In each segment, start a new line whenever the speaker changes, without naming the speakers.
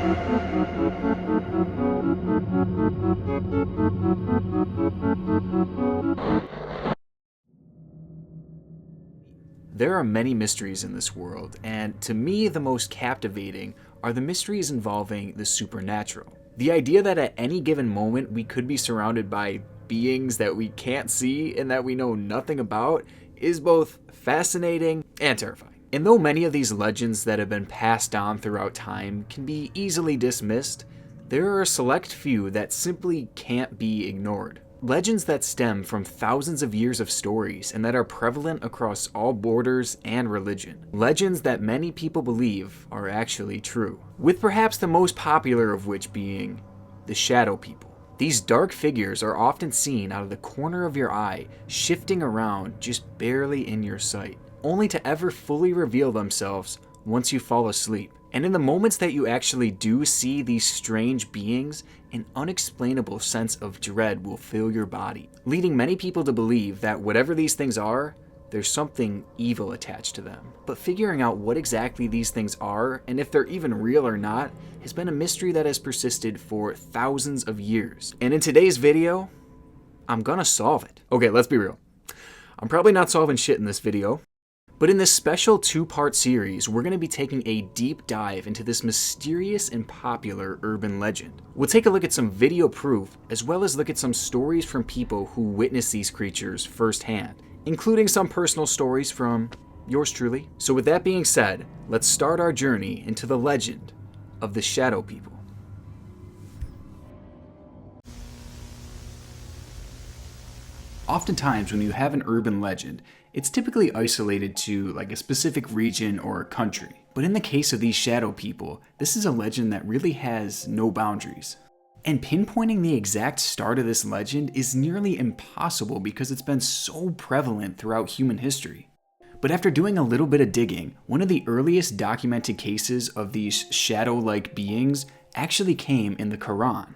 There are many mysteries in this world, and to me the most captivating are the mysteries involving the supernatural. The idea that at any given moment we could be surrounded by beings that we can't see and that we know nothing about is both fascinating and terrifying. And though many of these legends that have been passed on throughout time can be easily dismissed, there are a select few that simply can't be ignored. Legends that stem from thousands of years of stories and that are prevalent across all borders and religion. Legends that many people believe are actually true, with perhaps the most popular of which being the Shadow People. These dark figures are often seen out of the corner of your eye, shifting around just barely in your sight, only to ever fully reveal themselves once you fall asleep. And in the moments that you actually do see these strange beings, an unexplainable sense of dread will fill your body, leading many people to believe that whatever these things are, there's something evil attached to them. But figuring out what exactly these things are, and if they're even real or not, has been a mystery that has persisted for thousands of years. And in today's video, I'm gonna solve it. Okay, let's be real. I'm probably not solving shit in this video. But in this special two-part series, we're going to be taking a deep dive into this mysterious and popular urban legend. We'll take a look at some video proof, as well as look at some stories from people who witnessed these creatures firsthand, including some personal stories from yours truly. So with that being said, let's start our journey into the legend of the Shadow People. Oftentimes, when you have an urban legend, it's typically isolated to like a specific region or country. But in the case of these Shadow People, this is a legend that really has no boundaries. And pinpointing the exact start of this legend is nearly impossible because it's been so prevalent throughout human history. But after doing a little bit of digging, one of the earliest documented cases of these shadow-like beings actually came in the Quran.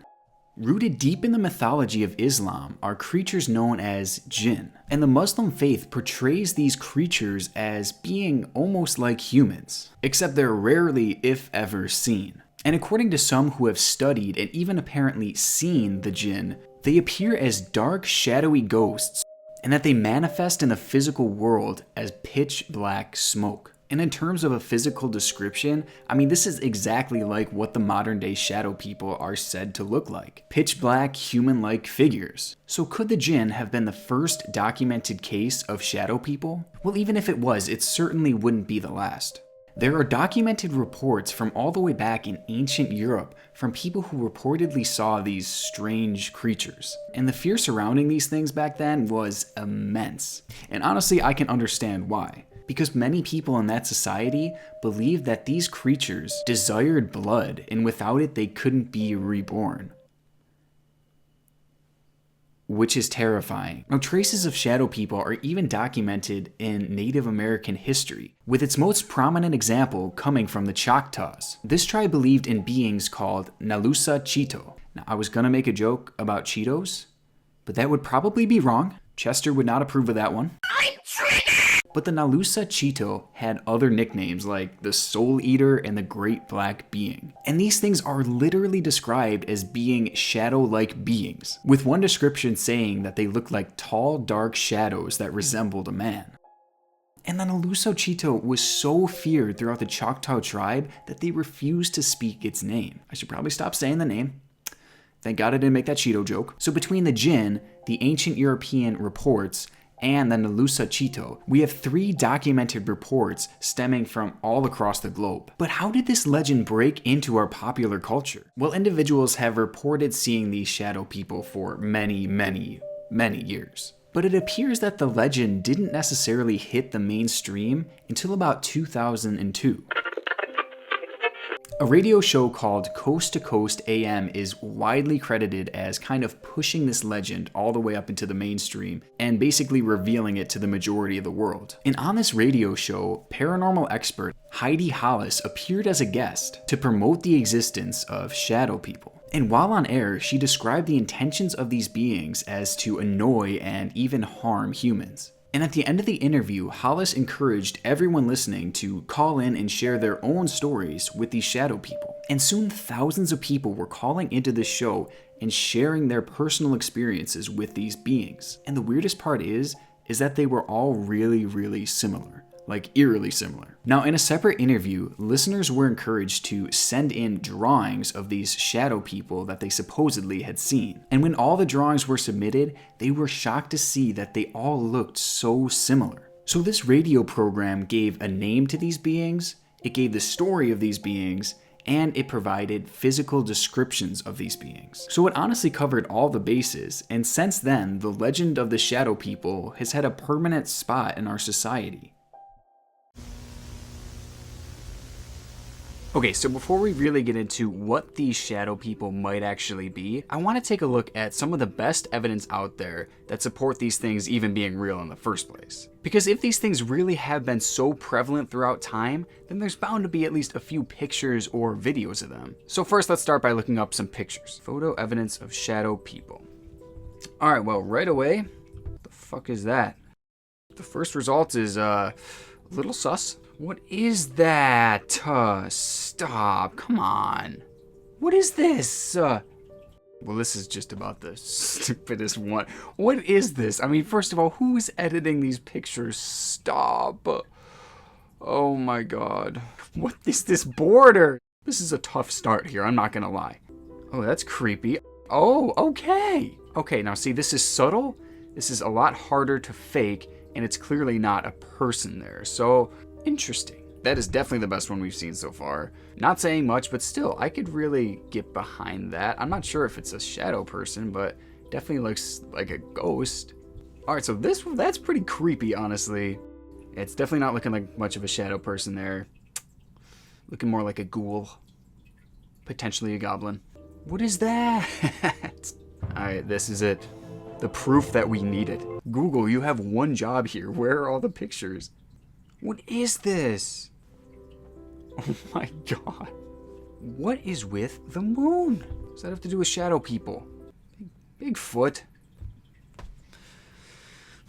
Rooted deep in the mythology of Islam are creatures known as jinn, and the Muslim faith portrays these creatures as being almost like humans, except they're rarely, if ever, seen. And according to some who have studied and even apparently seen the jinn, they appear as dark, shadowy ghosts, and that they manifest in the physical world as pitch black smoke. And in terms of a physical description, I mean, this is exactly like what the modern day shadow people are said to look like. Pitch black, human-like figures. So could the jinn have been the first documented case of shadow people? Well, even if it was, it certainly wouldn't be the last. There are documented reports from all the way back in ancient Europe from people who reportedly saw these strange creatures. And the fear surrounding these things back then was immense. And honestly, I can understand why. Because many people in that society believed that these creatures desired blood, and without it they couldn't be reborn. Which is terrifying. Now, traces of shadow people are even documented in Native American history, with its most prominent example coming from the Choctaws. This tribe believed in beings called Nalusa Chito. Now, I was gonna make a joke about Cheetos, but that would probably be wrong. Chester would not approve of that one. But the Nalusa Chito had other nicknames like the Soul Eater and the Great Black Being. And these things are literally described as being shadow-like beings, with one description saying that they looked like tall, dark shadows that resembled a man. And the Nalusa Chito was so feared throughout the Choctaw tribe that they refused to speak its name. I should probably stop saying the name. Thank God I didn't make that Cheeto joke. So between the jinn, the ancient European reports, and the Nalusa Chito, we have 3 documented reports stemming from all across the globe. But how did this legend break into our popular culture? Well, individuals have reported seeing these shadow people for many years. But it appears that the legend didn't necessarily hit the mainstream until about 2002. A radio show called Coast to Coast AM is widely credited as kind of pushing this legend all the way up into the mainstream and basically revealing it to the majority of the world. And on this radio show, paranormal expert Heidi Hollis appeared as a guest to promote the existence of shadow people. And while on air, she described the intentions of these beings as to annoy and even harm humans. And at the end of the interview, Hollis encouraged everyone listening to call in and share their own stories with these shadow people. And soon thousands of people were calling into the show and sharing their personal experiences with these beings. And the weirdest part is that they were all really similar. Like eerily similar. Now, in a separate interview, listeners were encouraged to send in drawings of these shadow people that they supposedly had seen. And when all the drawings were submitted, they were shocked to see that they all looked so similar. So this radio program gave a name to these beings, it gave the story of these beings, and it provided physical descriptions of these beings. So it honestly covered all the bases, and since then, the legend of the shadow people has had a permanent spot in our society. Okay, so before we really get into what these shadow people might actually be, I want to take a look at some of the best evidence out there that support these things even being real in the first place. Because if these things really have been so prevalent throughout time, then there's bound to be at least a few pictures or videos of them. So first, let's start by looking up some pictures. Photo evidence of shadow people. Alright, well, right away, what the fuck is that? The first result is, a little sus. What is that? Stop. Come on. What is this? Well, this is just about the stupidest one. What is this? I mean, first of all, who is editing these pictures? Stop. Oh my god. What is this border? This is a tough start here, I'm not gonna lie. Oh, that's creepy. Oh, okay. Okay, now see, this is subtle. This is a lot harder to fake, and it's clearly not a person there. So, interesting. That is definitely the best one we've seen so far. Not saying much, but still, I could really get behind that. I'm not sure if it's a shadow person, but definitely looks like a ghost. Alright, so that's pretty creepy, honestly. It's definitely not looking like much of a shadow person there. Looking more like a ghoul. Potentially a goblin. What is that? Alright, this is it. The proof that we needed. Google, you have one job here. Where are all the pictures? What is this? Oh my god. What is with the moon? Does that have to do with shadow people? Bigfoot.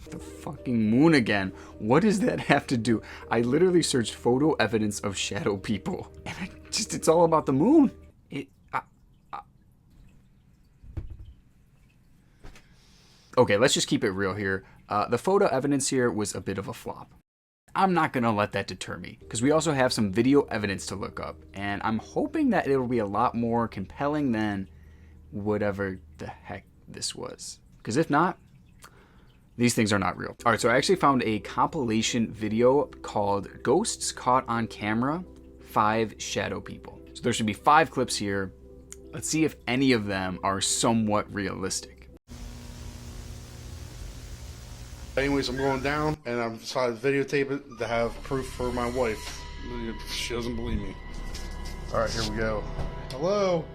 The fucking moon again. What does that have to do? I literally searched photo evidence of shadow people. And it's all about the moon. Okay, let's just keep it real here. The photo evidence here was a bit of a flop. I'm not gonna let that deter me, because we also have some video evidence to look up, and I'm hoping that it'll be a lot more compelling than whatever the heck this was. Because if not, these things are not real. Alright, so I actually found a compilation video called Ghosts Caught on Camera, 5 Shadow People. So there should be 5 clips here. Let's see if any of them are somewhat realistic.
Anyways, I'm going down, and I've decided to videotape it to have proof for my wife. She doesn't believe me. Alright, here we go. Hello?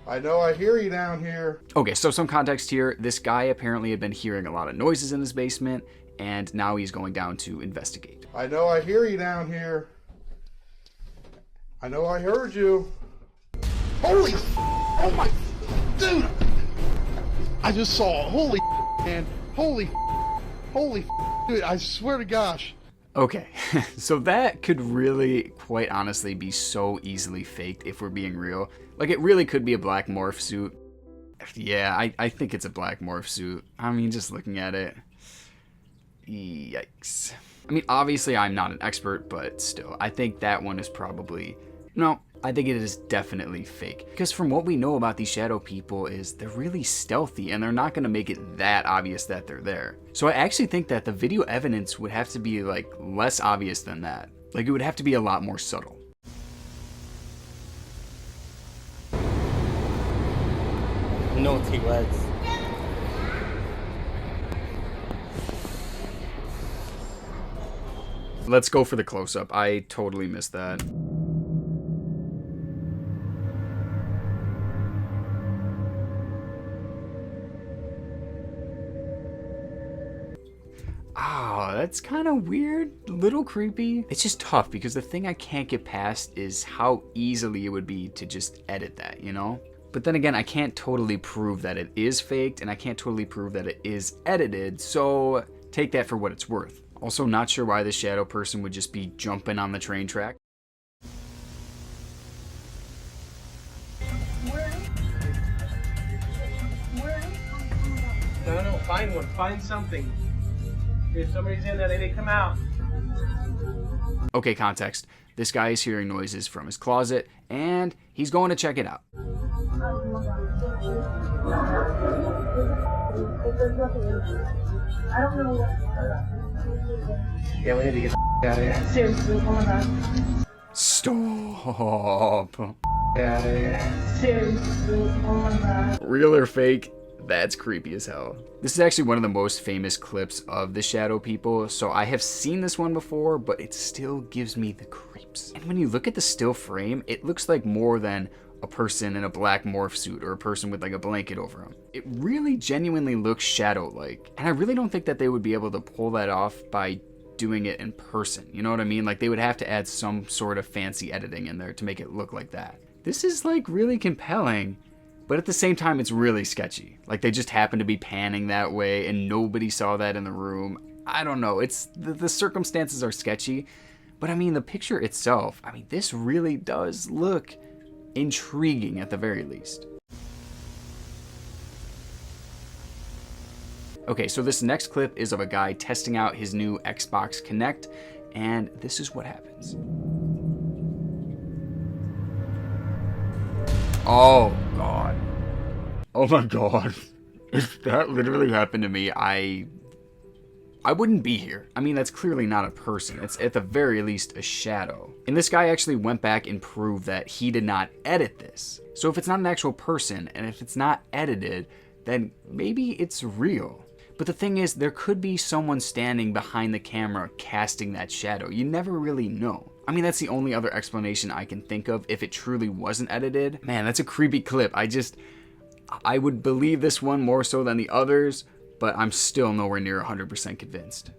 I know I hear you down here.
Okay, so some context here. This guy apparently had been hearing a lot of noises in his basement, and now he's going down to investigate.
I know I hear you down here. I know I heard you. Holy oh my dude! I just saw holy man. Holy dude, I swear to gosh.
Okay, so that could really, quite honestly, be so easily faked if we're being real. Like, it really could be a black morph suit. Yeah, I think it's a black morph suit. I mean, just looking at it. Yikes. I mean, obviously I'm not an expert, but still, I think that one is probably... No, I think it is definitely fake. Because from what we know about these shadow people is they're really stealthy and they're not going to make it that obvious that they're there. So I actually think that the video evidence would have to be like less obvious than that. Like it would have to be a lot more subtle.
Naughty words.
Let's go for the close-up. I totally missed that. Oh, that's kind of weird, a little creepy. It's just tough because the thing I can't get past is how easily it would be to just edit that, you know? But then again, I can't totally prove that it is faked, and I can't totally prove that it is edited, so take that for what it's worth. Also, not sure why this shadow person would just be jumping on the train track.
Find one. Find something. If somebody's in there, they need to come out.
Okay, context. This guy is hearing noises from his closet, and he's going to check it out.
I don't know what.
Yeah, we need to get the out of here.
Seriously, oh my god.
Stop.
Out of here.
Seriously, oh my god.
Real or fake? That's creepy as hell. This is actually one of the most famous clips of the shadow people, so I have seen this one before, but it still gives me the creeps. And when you look at the still frame, it looks like more than a person in a black morph suit or a person with like a blanket over him. It really genuinely looks shadow-like, and I really don't think that they would be able to pull that off by doing it in person. You know what I mean? Like, they would have to add some sort of fancy editing in there to make it look like that. This is like really compelling, but at the same time it's really sketchy. Like, they just happen to be panning that way and nobody saw that in the room. I don't know, it's the circumstances are sketchy, but I mean the picture itself, I mean this really does look intriguing at the very least. Okay, so this next clip is of a guy testing out his new Xbox Kinect, and this is what happens. Oh god. Oh my god. If that literally happened to me, I wouldn't be here. I mean, that's clearly not a person. It's at the very least a shadow. And this guy actually went back and proved that he did not edit this. So if it's not an actual person, and if it's not edited, then maybe it's real. But the thing is, there could be someone standing behind the camera casting that shadow. You never really know. I mean, that's the only other explanation I can think of if it truly wasn't edited. Man, that's a creepy clip. I would believe this one more so than the others, but I'm still nowhere near 100% convinced.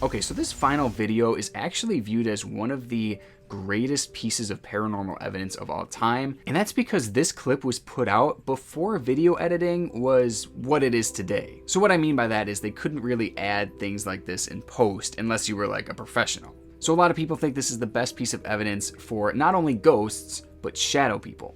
Okay, so this final video is actually viewed as one of the greatest pieces of paranormal evidence of all time, and that's because this clip was put out before video editing was what it is today. So what I mean by that is they couldn't really add things like this in post unless you were like a professional. So a lot of people think this is the best piece of evidence for not only ghosts, but shadow people.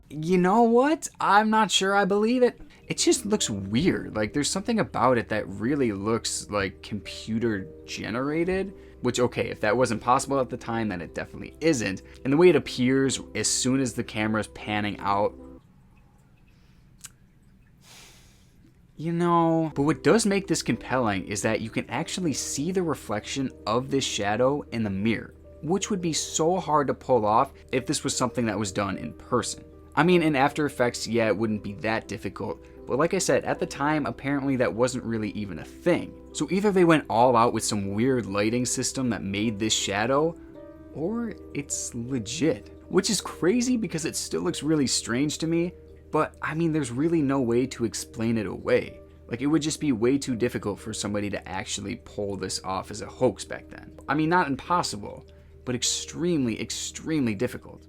You know what? I'm not sure I believe it. It just looks weird. Like, there's something about it that really looks like computer generated, which, okay, if that wasn't possible at the time, then it definitely isn't. And the way it appears as soon as the camera's panning out, you know. But what does make this compelling is that you can actually see the reflection of this shadow in the mirror, which would be so hard to pull off if this was something that was done in person. I mean, in After Effects, yeah, it wouldn't be that difficult, but like I said, at the time, apparently that wasn't really even a thing. So either they went all out with some weird lighting system that made this shadow, or it's legit. Which is crazy because it still looks really strange to me, but I mean, there's really no way to explain it away. Like, it would just be way too difficult for somebody to actually pull this off as a hoax back then. I mean, not impossible, but extremely, extremely difficult.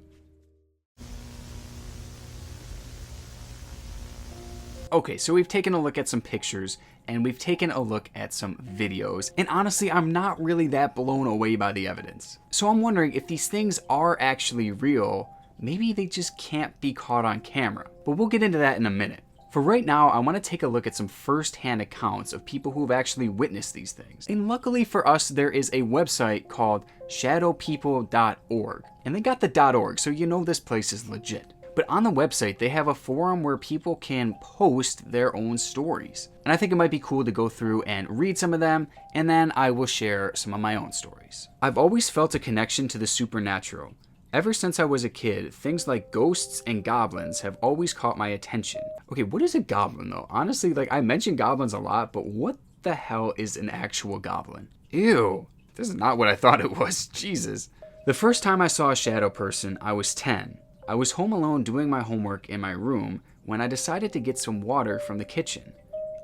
Okay, so we've taken a look at some pictures, and we've taken a look at some videos, and honestly, I'm not really that blown away by the evidence. So I'm wondering if these things are actually real, maybe they just can't be caught on camera. But we'll get into that in a minute. For right now, I want to take a look at some first-hand accounts of people who have actually witnessed these things. And luckily for us, there is a website called shadowpeople.org. And they got the .org, so you know this place is legit. But on the website, they have a forum where people can post their own stories. And I think it might be cool to go through and read some of them, and then I will share some of my own stories. I've always felt a connection to the supernatural. Ever since I was a kid, things like ghosts and goblins have always caught my attention. Okay, what is a goblin though? Honestly, like, I mention goblins a lot, but what the hell is an actual goblin? Ew, this is not what I thought it was, Jesus. The first time I saw a shadow person, I was 10. I was home alone doing my homework in my room when I decided to get some water from the kitchen.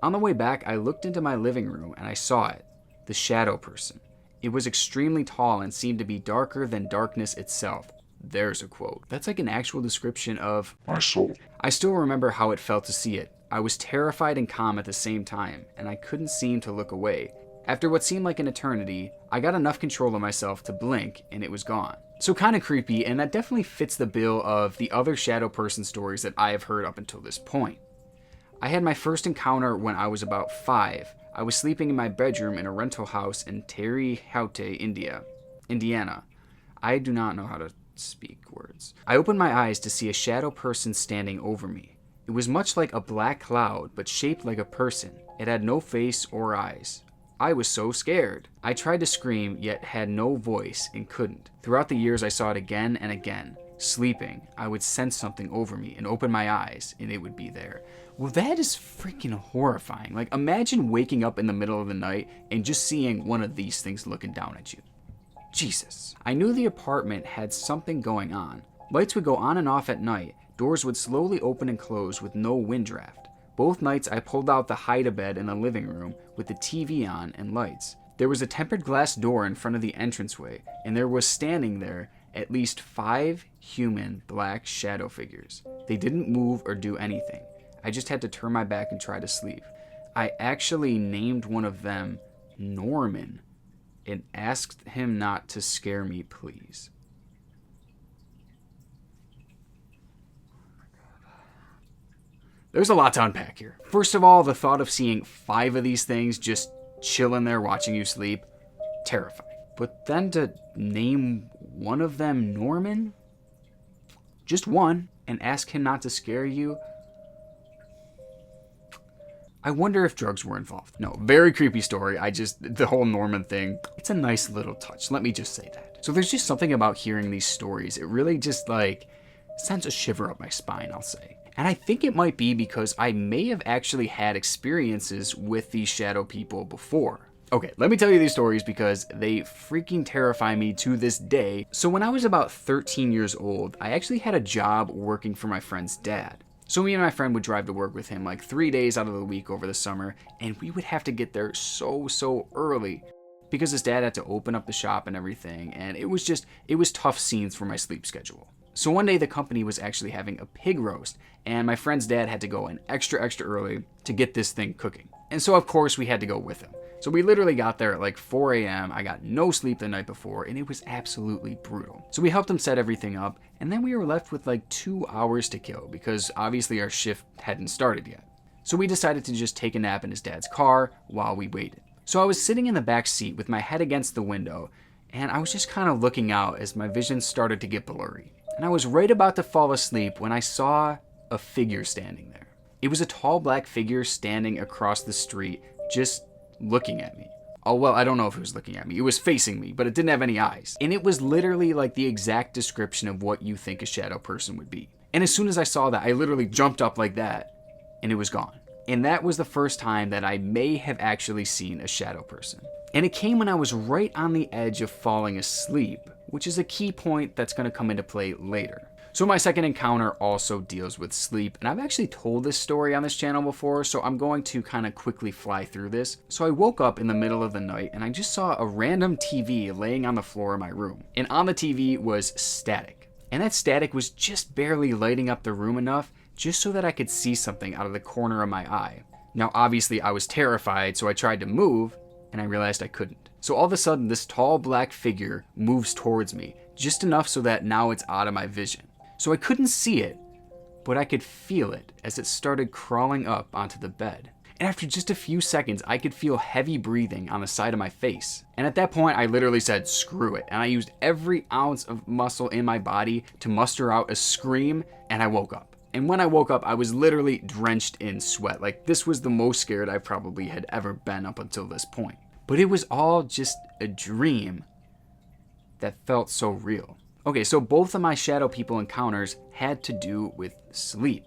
On the way back, I looked into my living room and I saw it, the shadow person. It was extremely tall and seemed to be darker than darkness itself. there's a quote. That's like an actual description of
my soul.
I still remember how it felt to see it. I was terrified and calm at the same time, and I couldn't seem to look away. After what seemed like an eternity, I got enough control of myself to blink, and it was gone. So kind of creepy, and that definitely fits the bill of the other shadow person stories that I have heard up until this point. I had my first encounter when I was about 5. I was sleeping in my bedroom in a rental house in Terre Haute, Indiana. I do not know how to speak words. I opened my eyes to see a shadow person standing over me. It was much like a black cloud, but shaped like a person. It had no face or eyes. I was so scared. I tried to scream, yet had no voice and couldn't. Throughout the years, I saw it again and again. Sleeping, I would sense something over me and open my eyes, and it would be there. Well, that is freaking horrifying. Like, imagine waking up in the middle of the night and just seeing one of these things looking down at you. Jesus. I knew the apartment had something going on. Lights would go on and off at night. Doors would slowly open and close with no wind draft. Both nights I pulled out the hide-a-bed in the living room with the TV on and lights. There was a tempered glass door in front of the entranceway, and there was standing there at least 5 human black shadow figures. They didn't move or do anything. I just had to turn my back and try to sleep. I actually named one of them Norman and asked him not to scare me, please. There's a lot to unpack here. First of all, the thought of seeing 5 of these things just chilling there watching you sleep, terrifying. But then to name one of them Norman, just one, and ask him not to scare you, I wonder if drugs were involved. No, very creepy story. The whole Norman thing, it's a nice little touch. Let me just say that. So there's just something about hearing these stories. It really just sends a shiver up my spine, I'll say. And I think it might be because I may have actually had experiences with these shadow people before. Okay, let me tell you these stories because they freaking terrify me to this day. So when I was about 13 years old, I actually had a job working for my friend's dad. So me and my friend would drive to work with him 3 days out of the week over the summer, and we would have to get there so early because his dad had to open up the shop and everything, and it was tough scenes for my sleep schedule. So one day the company was actually having a pig roast, and my friend's dad had to go in extra early to get this thing cooking. And so of course we had to go with him. So we literally got there at 4 a.m. I got no sleep the night before, and it was absolutely brutal. So we helped him set everything up, and then we were left with 2 hours to kill because obviously our shift hadn't started yet. So we decided to just take a nap in his dad's car while we waited. So I was sitting in the back seat with my head against the window, and I was just kind of looking out as my vision started to get blurry. And I was right about to fall asleep when I saw a figure standing there. It was a tall black figure standing across the street, just looking at me. Oh, well, I don't know if it was looking at me. It was facing me, but it didn't have any eyes. And it was literally the exact description of what you think a shadow person would be. And as soon as I saw that, I literally jumped up like that, and it was gone. And that was the first time that I may have actually seen a shadow person. And it came when I was right on the edge of falling asleep, which is a key point that's going to come into play later. So my second encounter also deals with sleep, and I've actually told this story on this channel before, so I'm going to kind of quickly fly through this. So I woke up in the middle of the night, and I just saw a random TV laying on the floor of my room. And on the TV was static. And that static was just barely lighting up the room enough just so that I could see something out of the corner of my eye. Now obviously I was terrified, so I tried to move, and I realized I couldn't. So all of a sudden this tall black figure moves towards me, just enough so that now it's out of my vision. So I couldn't see it, but I could feel it as it started crawling up onto the bed. And after just a few seconds, I could feel heavy breathing on the side of my face. And at that point, I literally said, screw it. And I used every ounce of muscle in my body to muster out a scream, and I woke up. And when I woke up, I was literally drenched in sweat. This was the most scared I probably had ever been up until this point. But it was all just a dream that felt so real. Okay, so both of my shadow people encounters had to do with sleep.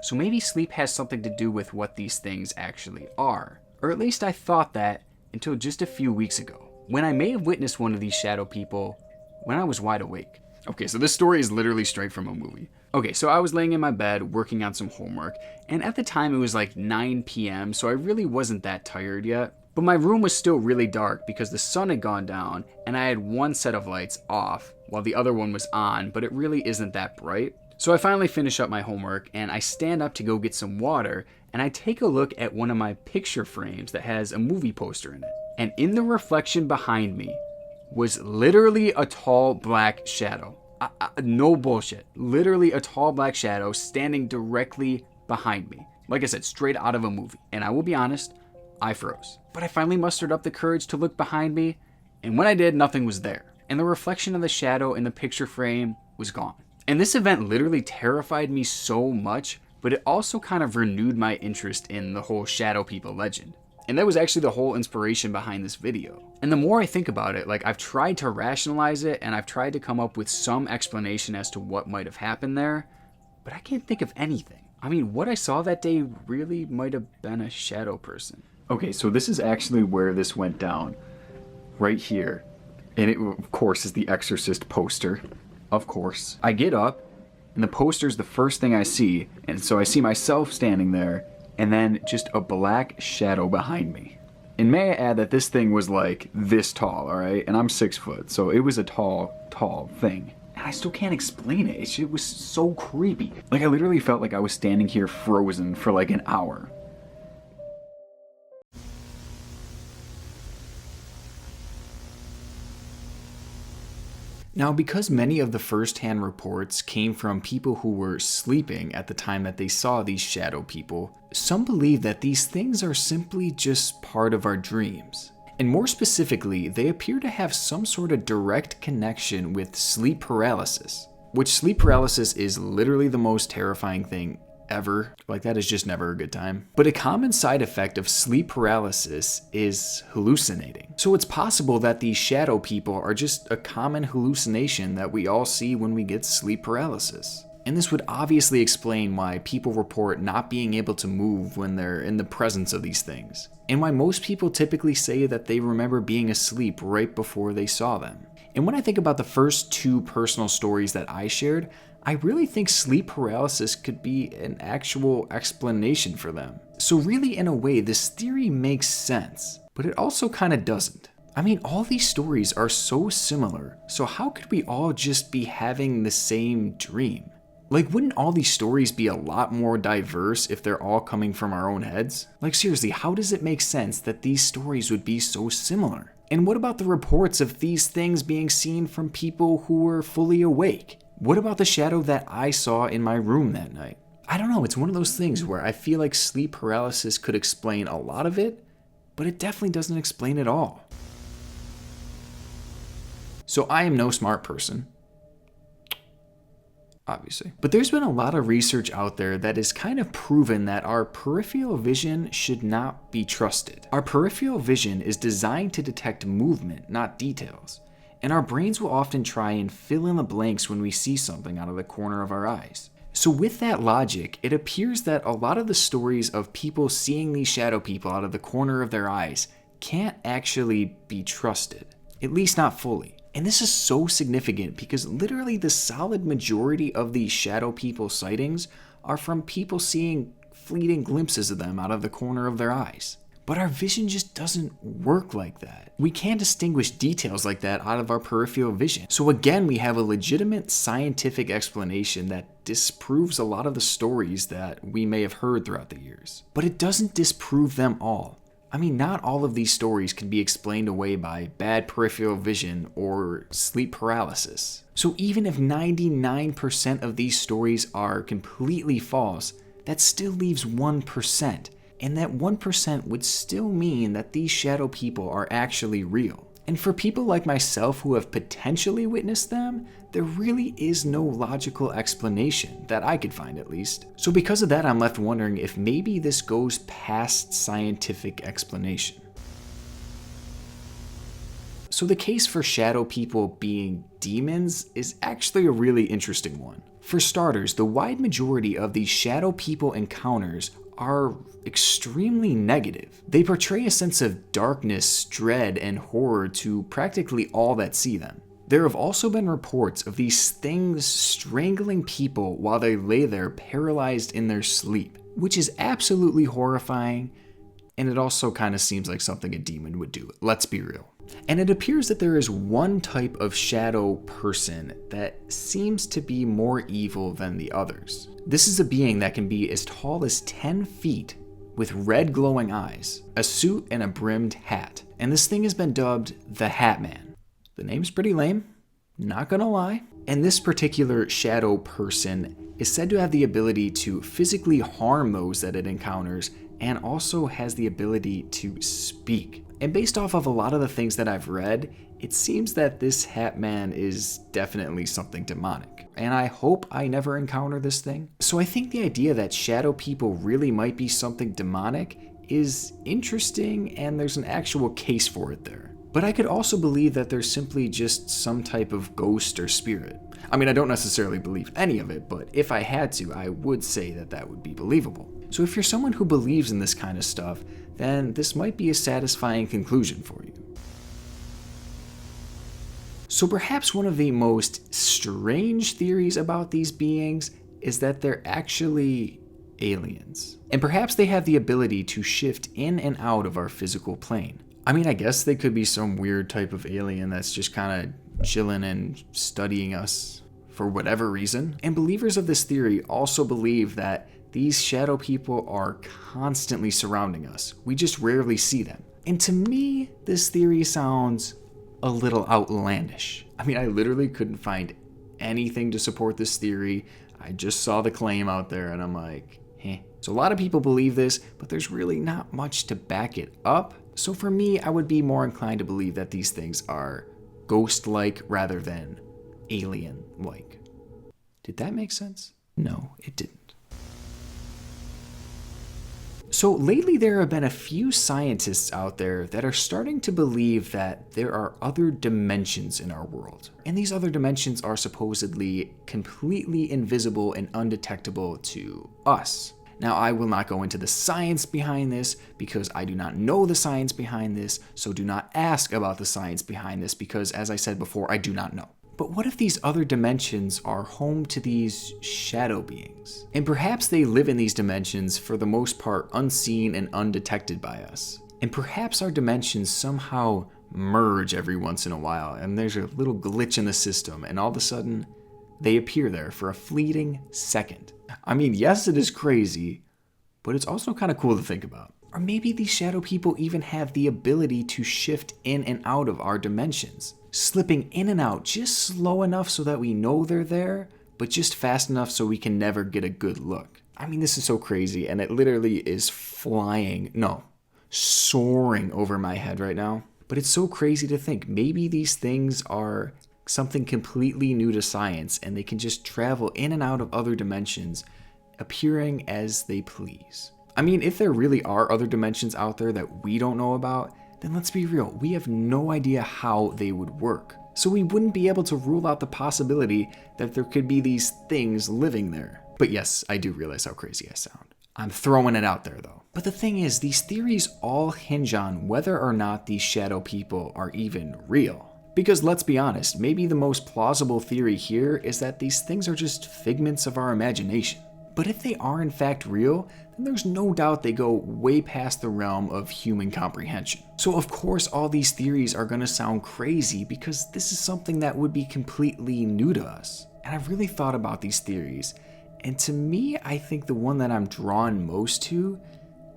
So maybe sleep has something to do with what these things actually are. Or at least I thought that until just a few weeks ago, when I may have witnessed one of these shadow people when I was wide awake. Okay, so this story is literally straight from a movie. Okay, so I was laying in my bed working on some homework, and at the time it was 9 p.m., so I really wasn't that tired yet. But my room was still really dark because the sun had gone down and I had one set of lights off while the other one was on, but it really isn't that bright. So I finally finish up my homework and I stand up to go get some water, and I take a look at one of my picture frames that has a movie poster in it. And in the reflection behind me was literally a tall black shadow. No bullshit. Literally a tall black shadow standing directly behind me. Like I said, straight out of a movie. And I will be honest, I froze. But I finally mustered up the courage to look behind me, and when I did, nothing was there. And the reflection of the shadow in the picture frame was gone. And this event literally terrified me so much, but it also kind of renewed my interest in the whole shadow people legend. And that was actually the whole inspiration behind this video. And the more I think about it, like, I've tried to rationalize it and I've tried to come up with some explanation as to what might have happened there, but I can't think of anything. I mean, what I saw that day really might have been a shadow person. Okay, so this is actually where this went down. Right here. And it, of course, is the Exorcist poster. Of course. I get up, and the poster's the first thing I see, and so I see myself standing there, and then just a black shadow behind me. And may I add that this thing was like this tall, alright? And I'm 6 foot, so it was a tall thing. And I still can't explain it. It was so creepy. Like, I literally felt like I was standing here frozen for like an hour. Now, because many of the first-hand reports came from people who were sleeping at the time that they saw these shadow people, some believe that these things are simply just part of our dreams. And more specifically, they appear to have some sort of direct connection with sleep paralysis, which sleep paralysis is literally the most terrifying thing ever. Like, that is just never a good time. But a common side effect of sleep paralysis is hallucinating. So it's possible that these shadow people are just a common hallucination that we all see when we get sleep paralysis. And this would obviously explain why people report not being able to move when they're in the presence of these things, and why most people typically say that they remember being asleep right before they saw them. And when I think about the first two personal stories that I shared, I really think sleep paralysis could be an actual explanation for them. So really, in a way, this theory makes sense, but it also kind of doesn't. I mean, all these stories are so similar, so how could we all just be having the same dream? Like, wouldn't all these stories be a lot more diverse if they're all coming from our own heads? Like, seriously, how does it make sense that these stories would be so similar? And what about the reports of these things being seen from people who were fully awake? What about the shadow that I saw in my room that night? I don't know, it's one of those things where I feel like sleep paralysis could explain a lot of it, but it definitely doesn't explain it all. So I am no smart person, obviously. But there's been a lot of research out there that has kind of proven that our peripheral vision should not be trusted. Our peripheral vision is designed to detect movement, not details. And our brains will often try and fill in the blanks when we see something out of the corner of our eyes. So with that logic, it appears that a lot of the stories of people seeing these shadow people out of the corner of their eyes can't actually be trusted, at least not fully. And this is so significant because literally the solid majority of these shadow people sightings are from people seeing fleeting glimpses of them out of the corner of their eyes. But our vision just doesn't work like that. We can't distinguish details like that out of our peripheral vision. So again, we have a legitimate scientific explanation that disproves a lot of the stories that we may have heard throughout the years. But it doesn't disprove them all. I mean, not all of these stories can be explained away by bad peripheral vision or sleep paralysis. So even if 99% of these stories are completely false, that still leaves 1%. And that 1% would still mean that these shadow people are actually real. And for people like myself who have potentially witnessed them, there really is no logical explanation, that I could find at least. So because of that, I'm left wondering if maybe this goes past scientific explanation. So the case for shadow people being demons is actually a really interesting one. For starters, the wide majority of these shadow people encounters are extremely negative. They portray a sense of darkness, dread, and horror to practically all that see them. There have also been reports of these things strangling people while they lay there paralyzed in their sleep, which is absolutely horrifying And it also kind of seems like something a demon would do, let's be real. And it appears that there is one type of shadow person that seems to be more evil than the others. This is a being that can be as tall as 10 feet with red glowing eyes, a suit, and a brimmed hat. And this thing has been dubbed the Hat Man. The name's pretty lame, not gonna lie. And this particular shadow person is said to have the ability to physically harm those that it encounters, and also has the ability to speak. And based off of a lot of the things that I've read, it seems that this Hat Man is definitely something demonic. And I hope I never encounter this thing. So I think the idea that shadow people really might be something demonic is interesting, and there's an actual case for it there. But I could also believe that there's simply just some type of ghost or spirit. I mean, I don't necessarily believe any of it, but if I had to, I would say that that would be believable. So if you're someone who believes in this kind of stuff, then this might be a satisfying conclusion for you. So perhaps one of the most strange theories about these beings is that they're actually aliens. And perhaps they have the ability to shift in and out of our physical plane. I mean, I guess they could be some weird type of alien that's just kind of chilling and studying us for whatever reason. And believers of this theory also believe that these shadow people are constantly surrounding us. We just rarely see them. And to me, this theory sounds a little outlandish. I mean, I literally couldn't find anything to support this theory. I just saw the claim out there and I'm like, So a lot of people believe this, but there's really not much to back it up. So for me, I would be more inclined to believe that these things are ghost-like rather than alien-like. Did that make sense? No, it didn't. So lately there have been a few scientists out there that are starting to believe that there are other dimensions in our world. And these other dimensions are supposedly completely invisible and undetectable to us. Now, I will not go into the science behind this because I do not know the science behind this, so do not ask about the science behind this because, as I said before, I do not know. But what if these other dimensions are home to these shadow beings? And perhaps they live in these dimensions for the most part unseen and undetected by us. And perhaps our dimensions somehow merge every once in a while, and there's a little glitch in the system, and all of a sudden, they appear there for a fleeting second. I mean, yes, it is crazy, but it's also kind of cool to think about. Or maybe these shadow people even have the ability to shift in and out of our dimensions, slipping in and out just slow enough so that we know they're there, but just fast enough so we can never get a good look. I mean, this is so crazy, and it literally is soaring over my head right now. But it's so crazy to think maybe these things are something completely new to science, and they can just travel in and out of other dimensions, appearing as they please. I mean, if there really are other dimensions out there that we don't know about, then let's be real, we have no idea how they would work. So we wouldn't be able to rule out the possibility that there could be these things living there. But yes, I do realize how crazy I sound. I'm throwing it out there though. But the thing is, these theories all hinge on whether or not these shadow people are even real. Because let's be honest, maybe the most plausible theory here is that these things are just figments of our imagination. But if they are in fact real, then there's no doubt they go way past the realm of human comprehension. So of course all these theories are going to sound crazy because this is something that would be completely new to us. And I've really thought about these theories, and to me, I think the one that I'm drawn most to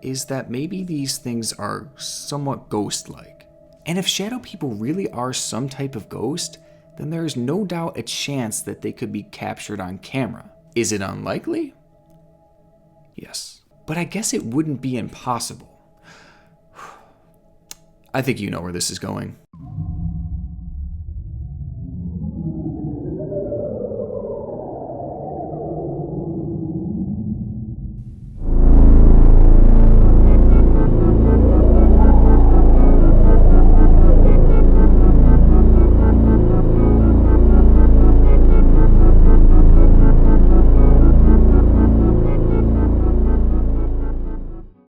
is that maybe these things are somewhat ghost-like. And if shadow people really are some type of ghost, then there is no doubt a chance that they could be captured on camera. Is it unlikely? Yes. But I guess it wouldn't be impossible. I think you know where this is going.